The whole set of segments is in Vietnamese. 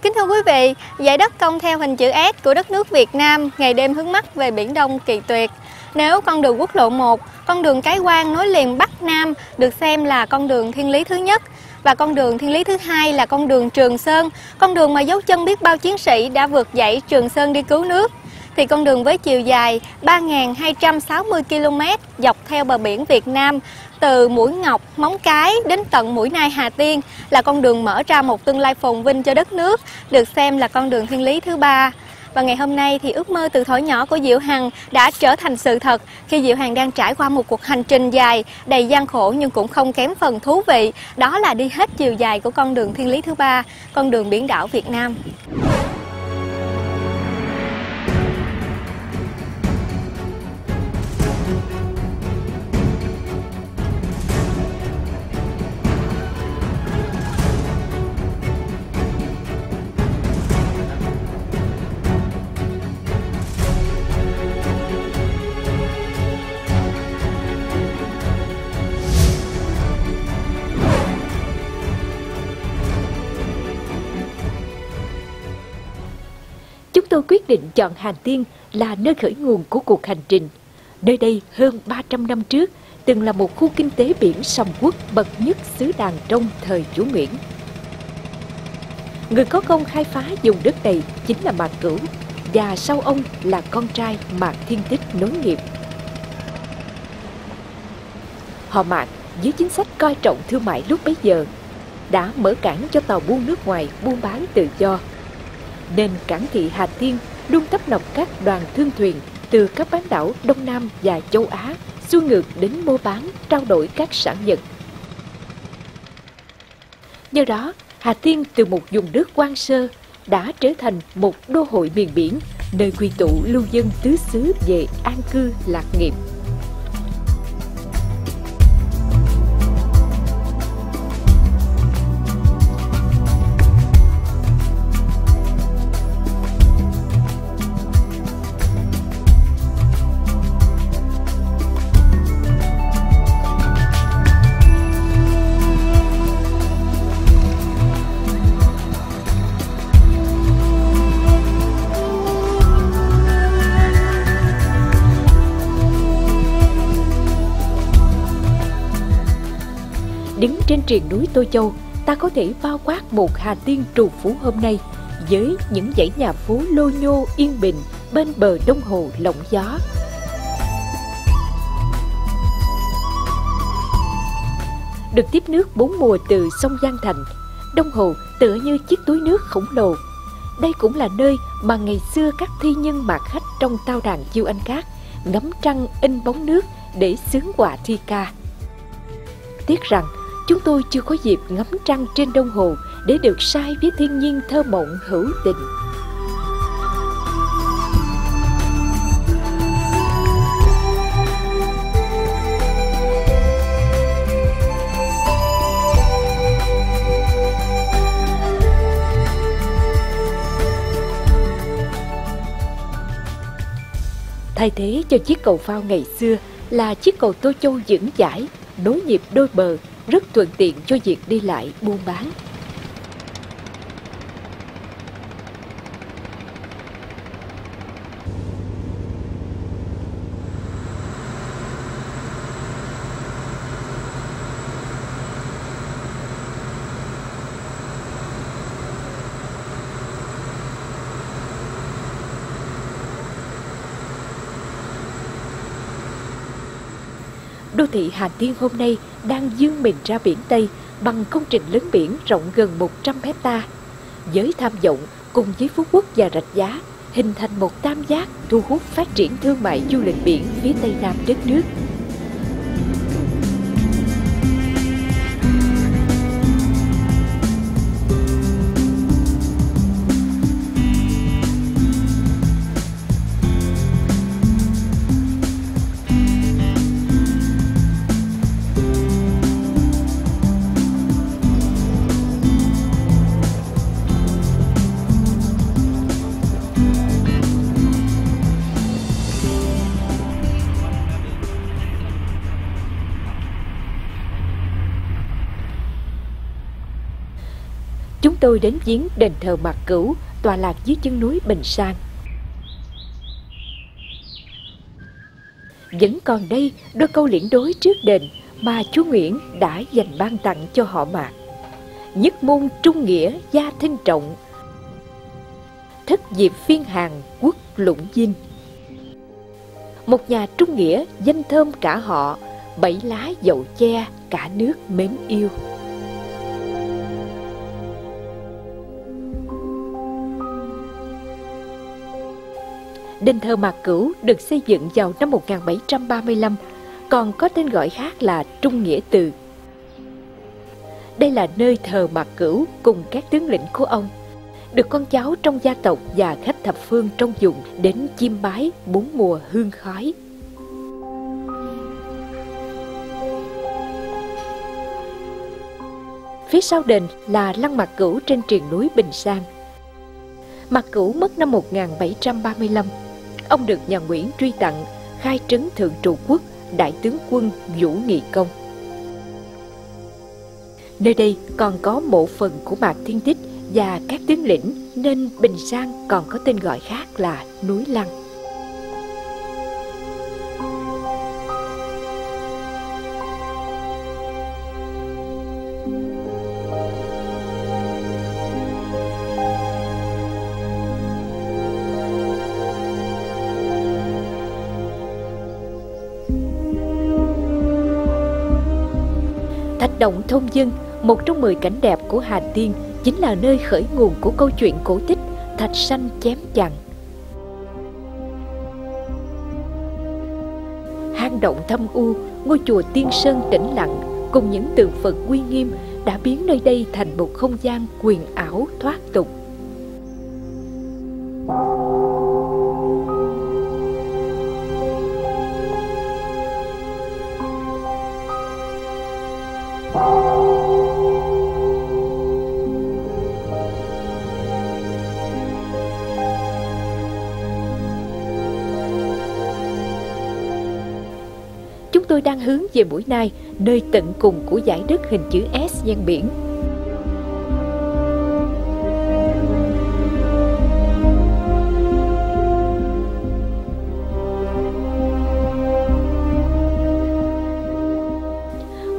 Kính thưa quý vị, dải đất cong theo hình chữ S của đất nước Việt Nam ngày đêm hướng mắt về Biển Đông kỳ tuyệt. Nếu con đường quốc lộ 1, con đường Cái Quan nối liền Bắc Nam được xem là con đường thiên lý thứ nhất, và con đường thiên lý thứ hai là con đường Trường Sơn, con đường mà dấu chân biết bao chiến sĩ đã vượt dãy Trường Sơn đi cứu nước, thì con đường với chiều dài 3.260 km dọc theo bờ biển Việt Nam từ Mũi Ngọc, Móng Cái đến tận Mũi Nai, Hà Tiên là con đường mở ra một tương lai phồn vinh cho đất nước, được xem là con đường thiên lý thứ ba. Và ngày hôm nay thì ước mơ từ thuở nhỏ của Diệu Hằng đã trở thành sự thật khi Diệu Hằng đang trải qua một cuộc hành trình dài, đầy gian khổ nhưng cũng không kém phần thú vị. Đó là đi hết chiều dài của con đường thiên lý thứ ba, con đường biển đảo Việt Nam. Chúng tôi quyết định chọn Hà Tiên là nơi khởi nguồn của cuộc hành trình. Nơi đây hơn 300 năm trước từng là một khu kinh tế biển sầm uất bậc nhất xứ Đàn trong thời Chúa Nguyễn. Người có công khai phá vùng đất này chính là Mạc Cửu, và sau ông là con trai Mạc Thiên Tích nối nghiệp. Họ Mạc với chính sách coi trọng thương mại lúc bấy giờ đã mở cảng cho tàu buôn nước ngoài buôn bán tự do, nên cảng thị Hà Tiên luôn tấp nập các đoàn thương thuyền từ các bán đảo Đông Nam và châu Á xuôi ngược đến mua bán, trao đổi các sản vật. Do đó, Hà Tiên từ một vùng đất hoang sơ đã trở thành một đô hội miền biển, nơi quy tụ lưu dân tứ xứ về an cư lạc nghiệp. Đứng trên triền núi Tô Châu, ta có thể bao quát một Hà Tiên trù phú hôm nay với những dãy nhà phố lô nhô yên bình bên bờ Đông Hồ lộng gió. Được tiếp nước 4 mùa từ sông Giang Thành, Đông Hồ tựa như chiếc túi nước khổng lồ. Đây cũng là nơi mà ngày xưa các thi nhân mạt khách trong tao đàn Chiêu Anh Cát ngắm trăng in bóng nước để xướng họa thi ca. Tiếc rằng chúng tôi chưa có dịp ngắm trăng trên Đông Hồ để được say với thiên nhiên thơ mộng hữu tình. Thay thế cho chiếc cầu phao ngày xưa là chiếc cầu Tô Châu vững chãi, nối nhịp đôi bờ, rất thuận tiện cho việc đi lại buôn bán. Đô thị Hà Tiên hôm nay đang vươn mình ra biển Tây bằng công trình lớn biển rộng gần 100 hectare. Với tham vọng cùng với Phú Quốc và Rạch Giá hình thành một tam giác thu hút phát triển thương mại du lịch biển phía Tây Nam đất nước. chúng tôi đến viếng đền thờ Mạc Cửu tọa lạc dưới chân núi Bình Sang. Vẫn còn đây đôi câu liễn đối trước đền mà chúa Nguyễn đã dành ban tặng cho họ Mạc: nhất môn trung nghĩa gia thinh trọng, thất diệp phiên hàng quốc lũng dinh. Một nhà trung nghĩa danh thơm cả họ, bảy lá dậu che cả nước mến yêu. Đền thờ Mạc Cửu được xây dựng vào năm 1735, còn có tên gọi khác là Trung Nghĩa Từ. Đây là nơi thờ Mạc Cửu cùng các tướng lĩnh của ông, được con cháu trong gia tộc và khách thập phương trong vùng đến chiêm bái 4 mùa hương khói. Phía sau đền là lăng Mạc Cửu trên triền núi Bình Sang. Mạc Cửu mất năm 1735. Ông được nhà Nguyễn truy tặng, khai trấn thượng trụ quốc, đại tướng quân Vũ Nghị Công. Nơi đây còn có mộ phần của Mạc Thiên Tích và các tướng lĩnh, nên Bình Sang còn có tên gọi khác là núi Lăng. Thạch Động Thông Dân, một trong 10 cảnh đẹp của Hà Tiên, chính là nơi khởi nguồn của câu chuyện cổ tích Thạch Sanh Chém Chằng. Hang động thâm u, ngôi chùa Tiên Sơn tĩnh lặng cùng những tượng Phật uy nghiêm đã biến nơi đây thành một không gian huyền ảo thoát tục. Chúng tôi đang hướng về Mũi Nai, nơi tận cùng của dải đất hình chữ S ven biển.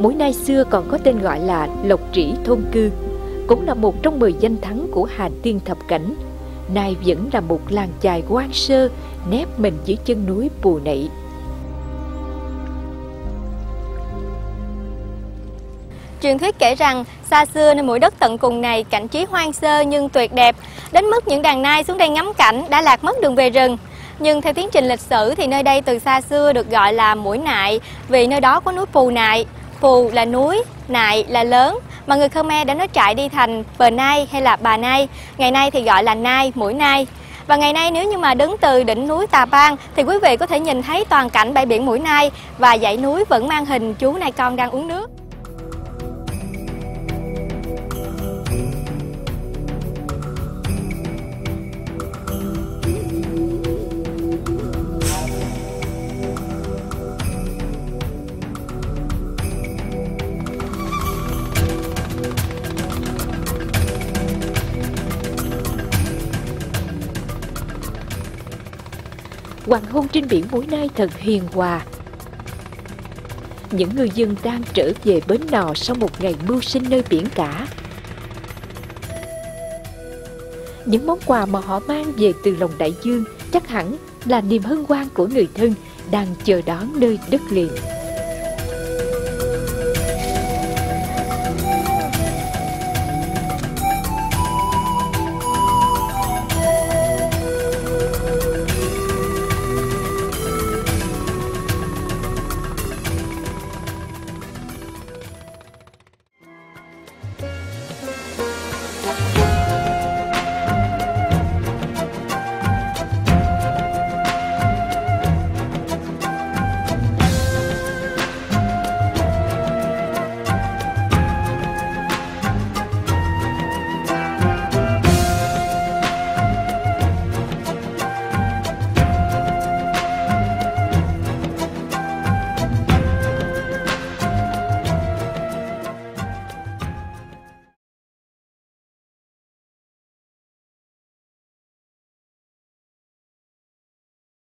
Mũi Nai xưa còn có tên gọi là Lộc Trĩ Thôn Cư, cũng là một trong 10 danh thắng của Hà Tiên thập cảnh. Nay vẫn là một làng chài hoang sơ nép mình dưới chân núi Pù Nị. Truyền thuyết kể rằng xa xưa nơi mũi đất tận cùng này cảnh trí hoang sơ nhưng tuyệt đẹp, đến mức những đàn nai xuống đây ngắm cảnh đã lạc mất đường về rừng. Nhưng theo tiến trình lịch sử thì nơi đây từ xa xưa được gọi là Mũi Nại vì nơi đó có núi Pù Nại. Pù là núi, Nại là lớn, mà người Khmer đã nói trại đi thành Pờ Nai hay là Bà Nai, ngày nay thì gọi là Nai, Mũi Nai. Và ngày nay nếu như mà đứng từ đỉnh núi Tà Bang thì quý vị có thể nhìn thấy toàn cảnh bãi biển Mũi Nai và dãy núi vẫn mang hình chú nai con đang uống nước. Hoàng hôn trên biển Mũi Nai thật hiền hòa. Những ngư dân đang trở về bến nò sau một ngày mưu sinh nơi biển cả. Những món quà mà họ mang về từ lòng đại dương chắc hẳn là niềm hân hoan của người thân đang chờ đón nơi đất liền.